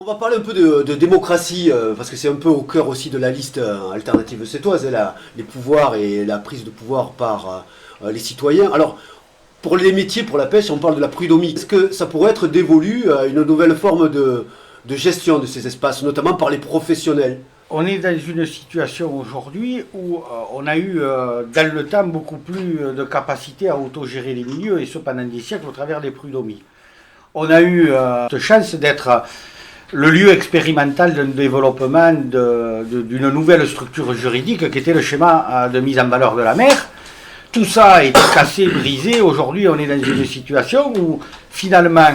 On va parler un peu de démocratie, parce que c'est un peu au cœur aussi de la liste alternative sétoise, les pouvoirs et la prise de pouvoir par les citoyens. Alors, pour les métiers, pour la pêche, on parle de la prud'homie. Est-ce que ça pourrait être dévolu à une nouvelle forme de gestion de ces espaces, notamment par les professionnels? On est dans une situation aujourd'hui où on a eu dans le temps beaucoup plus de capacité à autogérer les milieux, et ce pendant des siècles au travers des prud'homies. On a eu cette chance d'être le lieu expérimental d'un développement d'une nouvelle structure juridique qui était le schéma de mise en valeur de la mer. Tout ça a été cassé, brisé. Aujourd'hui, on est dans une situation où finalement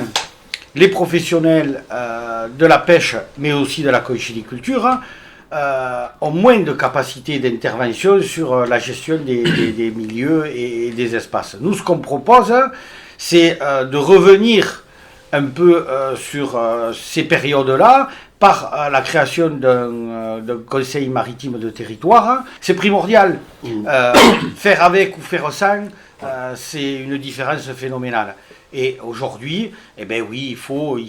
les professionnels de la pêche, mais aussi de la conchyliculture, ont moins de capacité d'intervention sur la gestion des milieux et des espaces. Nous, ce qu'on propose, c'est de revenir un peu sur ces périodes-là par la création d'un conseil maritime de territoire. C'est primordial. Faire avec ou faire sans, c'est une différence phénoménale. Et aujourd'hui, eh ben oui, il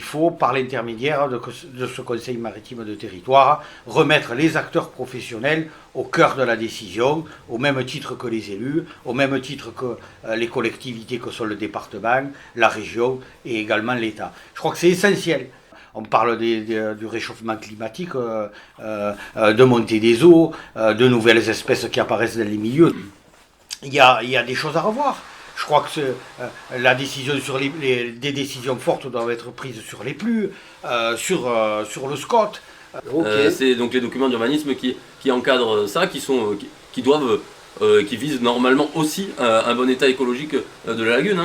faut par l'intermédiaire de ce conseil maritime de territoire, remettre les acteurs professionnels au cœur de la décision, au même titre que les élus, au même titre que les collectivités que sont le département, la région et également l'État. Je crois que c'est essentiel. On parle du réchauffement climatique, de montée des eaux, de nouvelles espèces qui apparaissent dans les milieux. Il y a des choses à revoir. Je crois que la décision sur des décisions fortes doivent être prises sur les pluies, sur le SCOT. Okay. C'est donc les documents d'urbanisme qui encadrent ça, qui visent normalement aussi un bon état écologique de la lagune,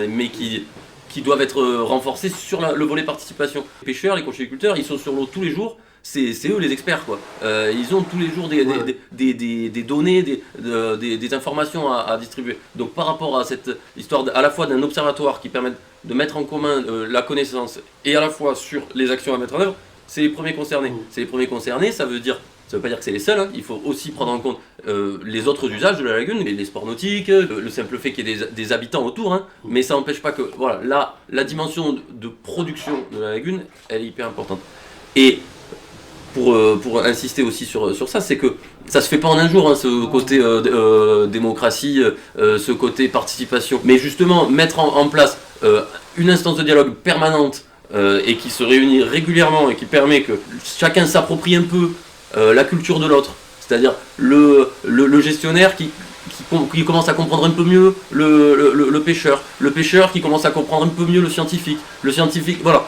mais qui doivent être renforcés sur le volet participation. Les pêcheurs, les conchyliculteurs, ils sont sur l'eau tous les jours. C'est eux les experts, quoi. Ils ont tous les jours des données, des informations à distribuer. Donc par rapport à cette histoire à la fois d'un observatoire qui permet de mettre en commun la connaissance et à la fois sur les actions à mettre en œuvre, c'est les premiers concernés. C'est les premiers concernés, ça veut pas dire que c'est les seuls, il faut aussi prendre en compte les autres usages de la lagune, les sports nautiques, le simple fait qu'il y ait des habitants autour, mais ça n'empêche pas que voilà, la dimension de production de la lagune, elle est hyper importante. Et pour insister aussi sur ça, c'est que ça se fait pas en un jour, ce côté démocratie, ce côté participation. Mais justement, mettre en place une instance de dialogue permanente et qui se réunit régulièrement et qui permet que chacun s'approprie un peu la culture de l'autre. C'est-à-dire le gestionnaire qui commence à comprendre un peu mieux le pêcheur qui commence à comprendre un peu mieux le scientifique, voilà,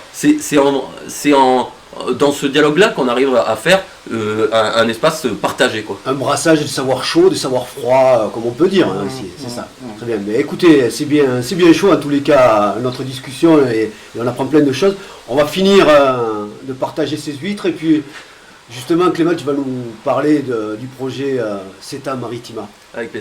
dans ce dialogue-là qu'on arrive à faire un espace partagé, quoi. Un brassage de savoir chaud, de savoir froid, comme on peut dire, ici, c'est ça. Très bien. Mais écoutez, c'est bien chaud en tous les cas, notre discussion, et on apprend plein de choses. On va finir de partager ces huîtres, et puis justement, Clément, tu vas nous parler du projet CETA Maritima. Avec plaisir.